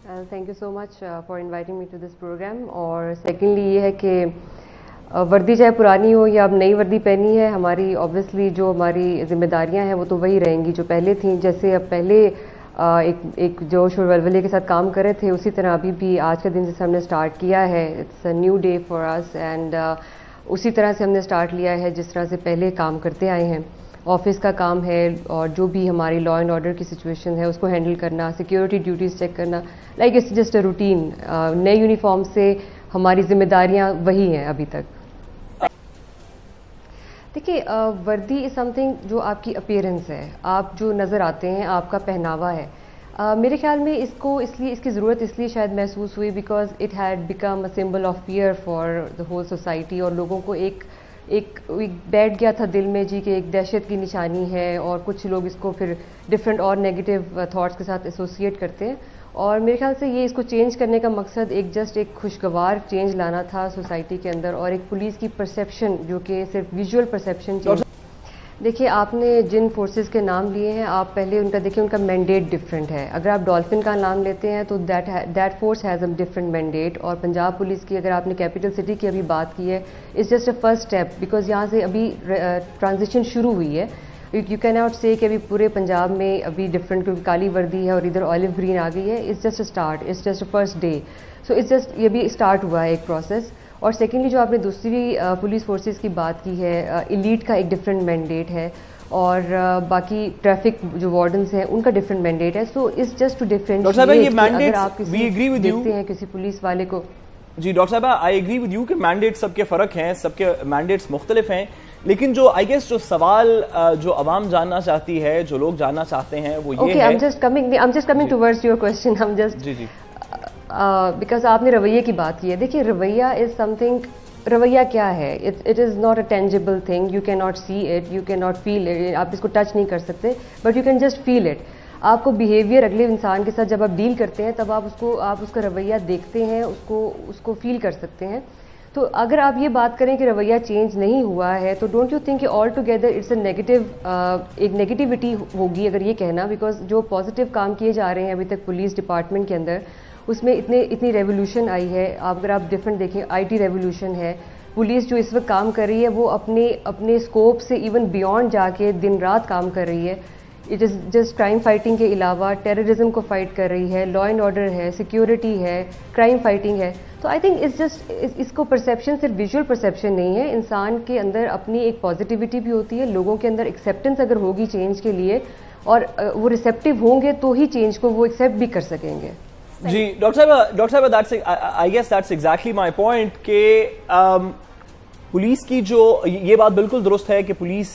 Thank you so much for inviting me to this programme. और secondly ये है कि वर्दी चाहे पुरानी हो या अब नई वर्दी पहनी है, हमारी ऑब्वियसली जो हमारी जिम्मेदारियां हैं वो तो वही रहेंगी जो पहले थी। जैसे अब पहले एक जोश और वलवले के साथ काम कर रहे थे, उसी तरह अभी भी आज का दिन जैसे हमने स्टार्ट किया है, it's a new day for us and उसी तरह से हमने स्टार्ट लिया है जिस तरह से पहले काम करते आए हैं। ऑफिस का काम है और जो भी हमारी लॉ एंड ऑर्डर की सिचुएशन है उसको हैंडल करना, सिक्योरिटी ड्यूटीज़ चेक करना, like it's just a routine. नए यूनिफॉर्म से हमारी जिम्मेदारियां वही हैं अभी तक। देखिए, वर्दी इज़ समथिंग जो आपकी अपीयरेंस है, आप जो नज़र आते हैं, आपका पहनावा है। मेरे ख्याल में इसको इसलिए इसकी ज़रूरत इसलिए शायद महसूस हुई because it had become a symbol of fear for the whole society, और लोगों को एक बैठ गया था दिल में जी कि एक दहशत की निशानी है, और कुछ लोग इसको फिर डिफरेंट और नेगेटिव थॉट्स के साथ एसोसिएट करते हैं। और मेरे ख्याल से ये इसको चेंज करने का मकसद एक खुशगवार चेंज लाना था सोसाइटी के अंदर, और एक पुलिस की परसेप्शन जो कि सिर्फ विजुअल परसेप्शन चेंज। देखिए, आपने जिन फोर्सेस के नाम लिए हैं, आप पहले उनका देखिए, उनका मैंडेट डिफरेंट है। अगर आप डॉल्फिन का नाम लेते हैं तो that force has a different mandate, और पंजाब पुलिस की अगर आपने कैपिटल सिटी की अभी बात की है, it's just a first step because यहाँ से अभी ट्रांजिशन शुरू हुई है। यू कैन नॉट से कि अभी पूरे पंजाब में अभी डिफरेंट, क्योंकि काली वर्दी है और इधर ऑलिव ग्रीन आ गई है। It's just a start, it's just a first day. So it's just ये भी स्टार्ट हुआ है एक प्रोसेस। और सेकेंडली जो आपने दूसरी पुलिस फोर्सेस की बात की है, एलीट का एक डिफरेंट मैंडेट है, और बाकी ट्रैफिक जो वार्डन्स हैं उनका डिफरेंट मैंडेट है। So it's just too different. अगर आप किसी देखते हैं किसी पुलिस वाले को। जी डॉक्टर साहब, आई एग्री विद यू कि मैंडेट सबके फर्क हैं, सबके मैंडेट्स मुख्तलिफ हैं, लेकिन जो आई गेस जो सवाल जो अवाम जानना चाहती है, जो लोग जानना चाहते हैं वो ये है। I am just coming towards your question. हम जस्ट जी बिकॉज आपने रवैये की बात की है। देखिए, रवैया इज समथिंग, रवैया क्या है? It is not a tangible thing, you can not see it, you can not feel it, आप इसको टच नहीं कर सकते, but you can just feel it. आपको बिहेवियर अगले इंसान के साथ जब आप डील करते हैं तब आप उसका रवैया देखते हैं, उसको फील कर सकते हैं। तो अगर आप ये बात करें कि रवैया चेंज नहीं हुआ है, तो डोंट यू थिंक कि all together it's a negative, एक नेगेटिविटी होगी अगर ये कहना, बिकॉज जो पॉजिटिव काम किए जा रहे हैं अभी तक पुलिस डिपार्टमेंट के अंदर, उसमें इतनी रेवोल्यूशन आई है। अगर आप डिफरेंट देखें, आईटी रेवोल्यूशन है, पुलिस जो इस वक्त काम कर रही है वो अपने स्कोप से इवन बियॉन्ड जाके दिन रात काम कर रही है। It is just crime fighting के अलावा टेररिज्म को फाइट कर रही है, लॉ एंड ऑर्डर है, सिक्योरिटी है, क्राइम फाइटिंग है। तो आई थिंक इट्स जस्ट इसको परसेप्शन सिर्फ विजुअल परसेप्शन नहीं है, इंसान के अंदर अपनी एक पॉजिटिविटी भी होती है, लोगों के अंदर एक्सेप्टेंस अगर होगी चेंज के लिए और वो रिसेप्टिव होंगे तो ही चेंज को वो एक्सेप्ट भी कर सकेंगे। जी डॉक्टर साहब, I guess that's exactly my point कि पुलिस की जो ये बात बिल्कुल दुरुस्त है कि पुलिस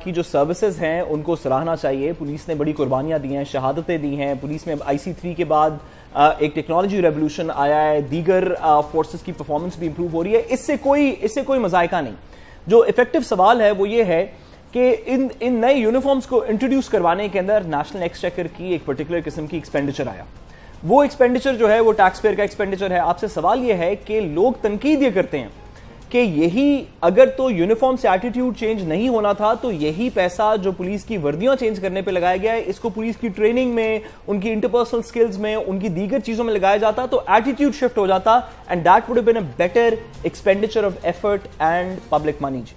की जो सर्विसेज हैं उनको सराहना चाहिए। पुलिस ने बड़ी कुर्बानियां दी हैं, शहादतें दी हैं। पुलिस में IC3 के बाद एक टेक्नोलॉजी रेवोल्यूशन आया है, दीगर फोर्सेस की परफॉर्मेंस भी इंप्रूव हो रही है। इससे कोई मजायका नहीं। जो इफेक्टिव सवाल है वो ये है कि इन नए यूनिफॉर्म्स को इंट्रोड्यूस करवाने के अंदर नेशनल एक्सचेकर की एक पर्टिकुलर किस्म की एक्सपेंडिचर आया। वो एक्सपेंडिचर जो है वो टैक्स पेयर का एक्सपेंडिचर है। आपसे सवाल ये है कि लोग तनकीद ये करते हैं कि यही अगर तो यूनिफॉर्म से एटीट्यूड चेंज नहीं होना था तो यही पैसा जो पुलिस की वर्दियां चेंज करने पे लगाया गया है, इसको पुलिस की ट्रेनिंग में, उनकी इंटरपर्सनल स्किल्स में, उनकी दीगर चीजों में लगाया जाता तो एटीट्यूड शिफ्ट हो जाता, and that would have been a better expenditure of effort and public money. जी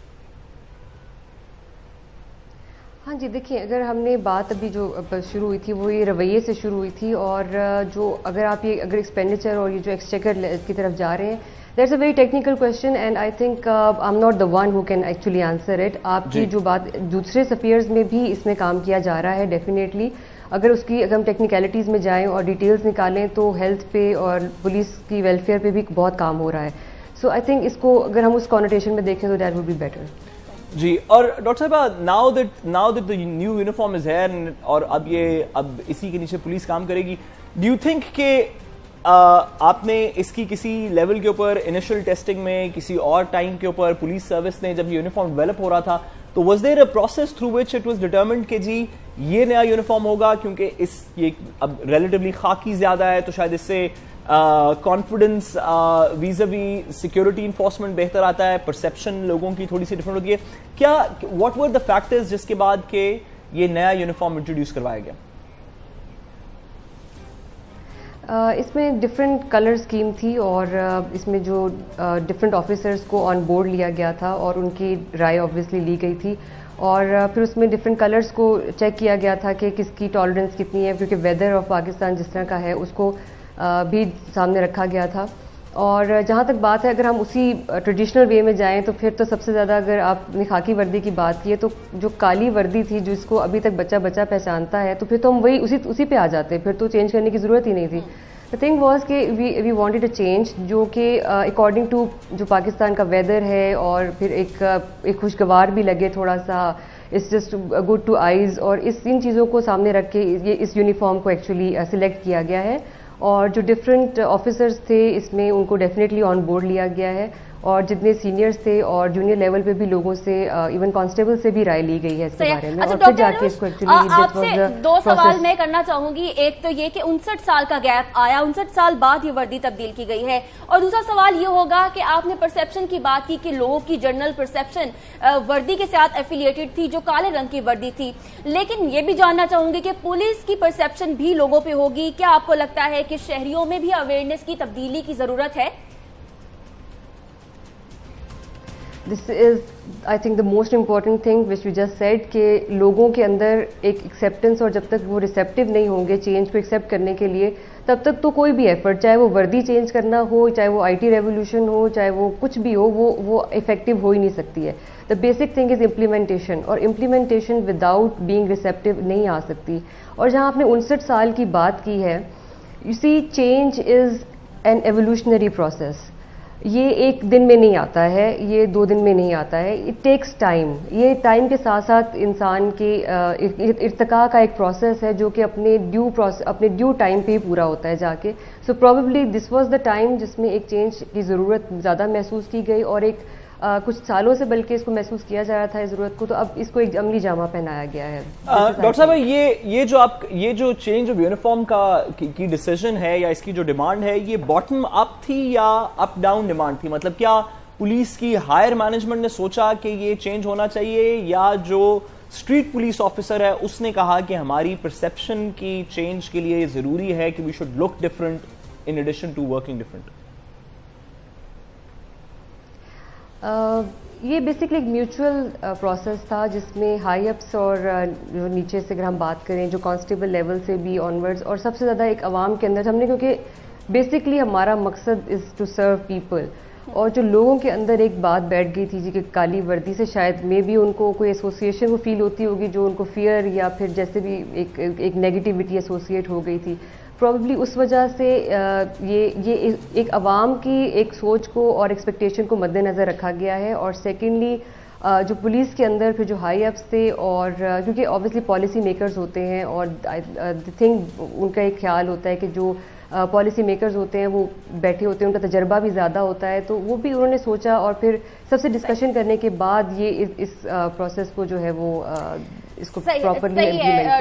हाँ जी, देखिए, अगर हमने बात अभी जो शुरू हुई थी वो ये रवैये से शुरू हुई थी, और जो अगर एक्सपेंडिचर और ये जो एक्सचेकर की तरफ जा रहे हैं, that's a very technical question and I think I am not the one who can actually answer it. आपकी जो बात दूसरे सफियर्स में भी इसमें काम किया जा रहा है डेफिनेटली। अगर हम टेक्निकलिटीज़ में जाएं और डिटेल्स निकालें तो हेल्थ पे और पुलिस की वेलफेयर पे भी बहुत काम हो रहा है। सो आई थिंक इसको अगर हम उस कॉनोटेशन में देखें तो दैट वुड बी बेटर। जी, और डॉक्टर साहब, now that the new uniform is here और अब इसी के नीचे पुलिस काम करेगी, डू यू थिंक कि आपने इसकी किसी लेवल के ऊपर इनिशियल टेस्टिंग में, किसी और टाइम के ऊपर पुलिस सर्विस ने जब यूनिफॉर्म डेवलप हो रहा था तो was there a process through which it was determined कि जी ये नया यूनिफॉर्म होगा, क्योंकि ये अब रिलेटिवली खाकी ज्यादा है तो शायद इससे कॉन्फिडेंस वीज़ावी सिक्योरिटी इन्फोर्समेंट बेहतर आता है, परसेप्शन लोगों की थोड़ी सी डिफरेंट होती है। क्या व्हाट वर द फैक्टर्स जिसके बाद के ये नया यूनिफॉर्म इंट्रोड्यूस करवाया गया? اس میں ڈفرینٹ کلر اسکیم تھی اور اس میں جو ڈفرینٹ آفیسرس کو آن بورڈ لیا گیا تھا اور ان کی رائے آبویسلی لی گئی تھی اور پھر اس میں ڈفرینٹ کلرز کو چیک کیا گیا تھا کہ کس کی ٹالرنس کتنی ہے کیونکہ ویدر آف پاکستان جس طرح کا ہے اس کو بھی سامنے رکھا گیا تھا. اور جہاں تک بات ہے اگر ہم اسی ٹریڈیشنل وے میں جائیں تو پھر تو سب سے زیادہ اگر آپ نے خاکی وردی کی بات کی ہے تو جو کالی وردی تھی جس کو ابھی تک بچہ بچہ پہچانتا ہے تو پھر تو ہم وہی اسی پہ آ جاتے, پھر تو چینج کرنے کی ضرورت ہی نہیں تھی. The thing was کہ وی وانٹیڈ اے چینج جو کہ اکارڈنگ ٹو جو پاکستان کا ویدر ہے اور پھر ایک خوشگوار بھی لگے تھوڑا سا, it's just good to eyes, اور ان چیزوں کو سامنے رکھ کے یہ اس یونیفارم کو ایکچولی سلیکٹ کیا گیا ہے. اور جو ڈفرینٹ آفیسرز تھے اس میں ان کو ڈیفینیٹلی آن بورڈ لیا گیا ہے اور جتنے سینئرز تھے اور جونیئر لیول پہ بھی لوگوں سے ایون کانسٹیبل سے بھی رائے لی گئی ہے اس کے بارے میں. اور پھر جا کے اس کو آپ سے 2 سوال میں کرنا چاہوں گی. ایک تو یہ کہ 59 سال کا گیپ آیا, 59 سال بعد یہ وردی تبدیل کی گئی ہے, اور دوسرا سوال یہ ہوگا کہ آپ نے پرسیپشن کی بات کی کہ لوگوں کی جنرل پرسیپشن وردی کے ساتھ ایفیلیٹڈ تھی جو کالے رنگ کی وردی تھی, لیکن یہ بھی جاننا چاہوں گی کہ پولیس کی پرسیپشن بھی لوگوں پہ ہوگی. کیا آپ کو لگتا ہے کہ شہریوں میں بھی اویئرنیس کی تبدیلی کی ضرورت ہے؟ This is I think the most important thing which you just said کہ لوگوں کے اندر ایک ایکسیپٹنس, اور جب تک وہ ریسیپٹیو نہیں ہوں گے چینج کو ایکسیپٹ کرنے کے لیے تب تک تو کوئی بھی ایفرٹ, چاہے وہ وردی چینج کرنا ہو, چاہے وہ آئی ٹی ریولیوشن ہو, چاہے وہ کچھ بھی ہو, وہ افیکٹو ہو ہی نہیں سکتی ہے. The basic thing is implementation, اور امپلیمنٹیشن وداؤٹ بینگ ریسیپٹیو نہیں آ سکتی. اور جہاں آپ نے 59 سال کی بات کی ہے, you see change is an evolutionary process. یہ ایک دن میں نہیں آتا ہے, یہ 2 دن میں نہیں آتا ہے, اٹ ٹیکس ٹائم. یہ ٹائم کے ساتھ ساتھ انسان کے ارتقاء کا ایک پروسیس ہے جو کہ اپنے ڈیو ٹائم پہ ہی پورا ہوتا ہے جا کے. So probably this was the time جس میں ایک چینج کی ضرورت زیادہ محسوس کی گئی, اور ایک کچھ سالوں سے بلکہ اس کو محسوس کیا جا رہا تھا اس ضرورت کو, تو اب اس کو ایک عملی جامہ پہنایا گیا ہے. ڈاکٹر صاحب یہ جو چینج آف یونیفارم کی ڈیسیژن ہے یا اس کی جو ڈیمانڈ ہے, یہ باٹم اپ تھی یا اپ ڈاؤن ڈیمانڈ تھی؟ مطلب کیا پولیس کی ہائر مینجمنٹ نے سوچا کہ یہ چینج ہونا چاہیے, یا جو اسٹریٹ پولیس آفیسر ہے اس نے کہا کہ ہماری پرسیپشن کی چینج کے لیے یہ ضروری ہے کہ we should look different in addition to working different? یہ بیسکلی ایک میوچل پروسیس تھا جس میں ہائی اپس اور جو نیچے سے اگر ہم بات کریں جو کانسٹیبل لیول سے بھی آنورڈز, اور سب سے زیادہ ایک عوام کے اندر ہم نے, کیونکہ بیسکلی ہمارا مقصد از ٹو سرو پیپل, اور جو لوگوں کے اندر ایک بات بیٹھ گئی تھی جی کہ کالی وردی سے شاید میں بھی ان کو کوئی ایسوسیشن کو فیل ہوتی ہوگی جو ان کو فیئر یا پھر جیسے بھی ایک نیگیٹیوٹی ایسوسیٹ ہو گئی تھی, پرابیبلی اس وجہ سے یہ ایک عوام کی ایک سوچ کو اور ایکسپیکٹیشن کو مد نظر رکھا گیا ہے. اور سیکنڈلی جو پولیس کے اندر پھر جو ہائی اپس تھے, اور کیونکہ آبویسلی پالیسی میکرز ہوتے ہیں اور تھنک ان کا ایک خیال ہوتا ہے کہ جو پالیسی میکرز ہوتے ہیں وہ بیٹھے ہوتے ہیں, ان کا تجربہ بھی زیادہ ہوتا ہے, تو وہ بھی انہوں نے سوچا اور پھر سب سے ڈسکشن کرنے کے بعد یہ اس پروسیس کو جو ہے وہ اس کو پراپرلی امپلیمنٹ کیا.